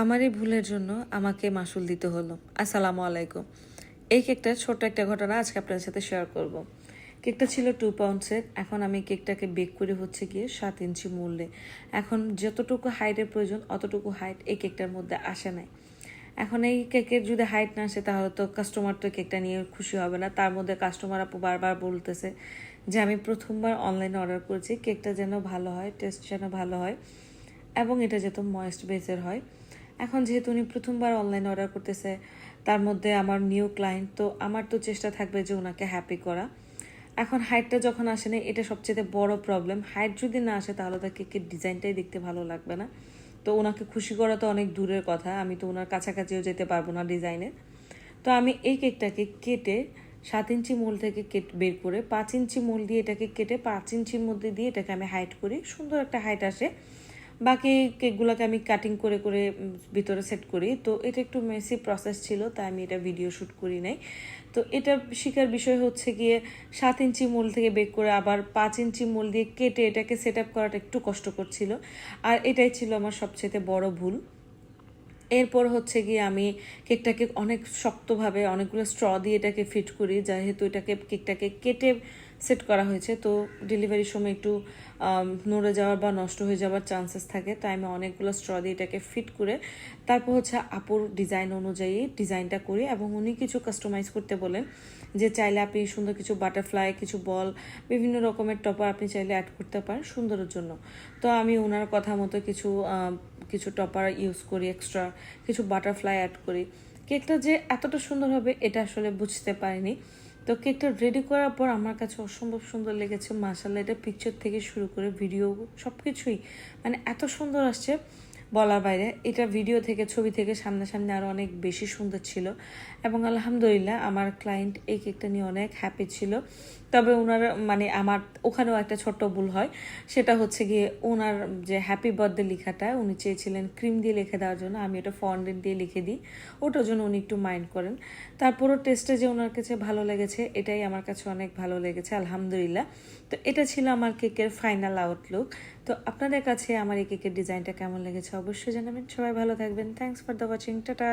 আমার এই ভুলের জন্য আমাকে মাসুল দিতে হলো। আসসালামু আলাইকুম। এই কেকটার ছোট্ট একটা ঘটনা আজকে আপনার সাথে শেয়ার করব। কেকটা ছিল 2 পাউন্ডসের। এখন আমি কেকটাকে বেক করে হচ্ছে গিয়ে 7 ইঞ্চি মূল্যে। এখন যতটুকু হাইটের প্রয়োজন অতটুকু হাইট এই কেকটার মধ্যে আসে নাই। এখন এই কেকের যদি হাইট না আসে তাহলে তো কাস্টমার তো কেকটা নিয়ে খুশি হবে না। তার মধ্যে কাস্টমার আপু বারবার বলতেছে যে আমি প্রথমবার অনলাইনে অর্ডার করেছি, কেকটা যেন ভালো হয়, টেস্ট যেন ভালো হয় এবং এটা যেহেতু ময়েস্ট বেসের হয়। এখন যেহেতু উনি প্রথমবার অনলাইনে অর্ডার করতেছে, তার মধ্যে আমার নিউ ক্লায়েন্ট, তো আমার তো চেষ্টা থাকবে যে ওনাকে হ্যাপি করা। এখন হাইটটা যখন আসে না, এটা সবচেয়ে বড় প্রবলেম। হাইট যদি না আসে তাহলে তার কেকের ডিজাইনটাই দেখতে ভালো লাগবে না। তো ওনাকে খুশি করা তো অনেক দূরের কথা, আমি তো ওনার কাছাকাছিও যেতে পারবো না ডিজাইনে। তো আমি এই কেকটাকে কেটে 7 ইঞ্চি মোল থেকে বের করে 5 ইঞ্চি মোল দিয়ে এটাকে কেটে 5 ইঞ্চির মধ্যে দিয়ে এটাকে আমি হাইট করি, সুন্দর একটা হাইট আসে। বাকি কেকগুলোকে আমি কাটিং করে করে ভিতরে সেট করি। তো এটা একটু মেসি প্রসেস ছিল, তাই আমি এটা ভিডিও শ্যুট করি নাই। তো এটা শিকার বিষয় হচ্ছে গিয়ে 7 ইঞ্চি মোল থেকে বেক করে আবার 5 ইঞ্চি মোল দিয়ে কেটে এটাকে সেট আপ করাটা একটু কষ্টকর ছিল। আর এটাই ছিল আমার সবচেয়ে বড় ভুল। এরপর হচ্ছে গিয়ে আমি কেকটাকে অনেক শক্তভাবে অনেকগুলো স্ট্র দিয়ে এটাকে ফিট করি, যেহেতু কেকটাকে কেটে সেট করা হয়েছে। তো ডেলিভারির সময় একটু নড়ে যাওয়ার বা নষ্ট হয়ে যাওয়ার চান্সেস থাকে, তাই আমি অনেকগুলো স্ট্র দিয়ে এটাকে ফিট করে তারপর হচ্ছে আপুর ডিজাইন অনুযায়ী ডিজাইনটা করি। এবং উনি কিছু কাস্টমাইজ করতে বলেন যে চাইলে আপনি সুন্দর কিছু বাটারফ্লাই, কিছু বল, বিভিন্ন রকমের টপার আপনি চাইলে অ্যাড করতে পারেন সুন্দরের জন্য। তো আমি ওনার কথা মতো কিছু কিছু টপার ইউজ করি, এক্সট্রা কিছু বাটারফ্লাই অ্যাড করি। কেকটা যে এতটা সুন্দর হবে এটা আসলে বুঝতে পারিনি। তো কেকটা রেডি করার পর আমার কাছে অসম্ভব সুন্দর লেগেছে মাশাআল্লাহ। এটা পিকচার থেকে শুরু করে ভিডিও সব কিছুই মানে এত সুন্দর আসছে বলার বাইরে। এটা ভিডিও থেকে, ছবি থেকে সামনাসামনি আরও অনেক বেশি সুন্দর ছিল। এবং আলহামদুলিল্লাহ আমার ক্লায়েন্ট এই কেকটা নিয়ে অনেক হ্যাপি ছিল। তবে ওনার মানে আমার ওখানেও একটা ছোট্ট ভুল হয়, সেটা হচ্ছে গিয়ে ওনার যে হ্যাপি বার্থডে লেখাটা উনি চেয়েছিলেন ক্রিম দিয়ে লিখে দেওয়ার জন্য, আমি ওটা ফন্ডেন্ট দিয়ে লিখে দিই, ওটার জন্য উনি একটু মাইন্ড করেন। তারপরও টেস্টে যে ওনার কাছে ভালো লেগেছে এটাই আমার কাছে অনেক ভালো লেগেছে আলহামদুলিল্লাহ। তো এটা ছিল আমার কেকের ফাইনাল আউটলুক। তো আপনাদের কাছে আমার এই কেকের ডিজাইনটা কেমন লেগেছে অবশ্যই জানাবেন। সবাই ভালো থাকবেন। Thanks for the watching. Tata.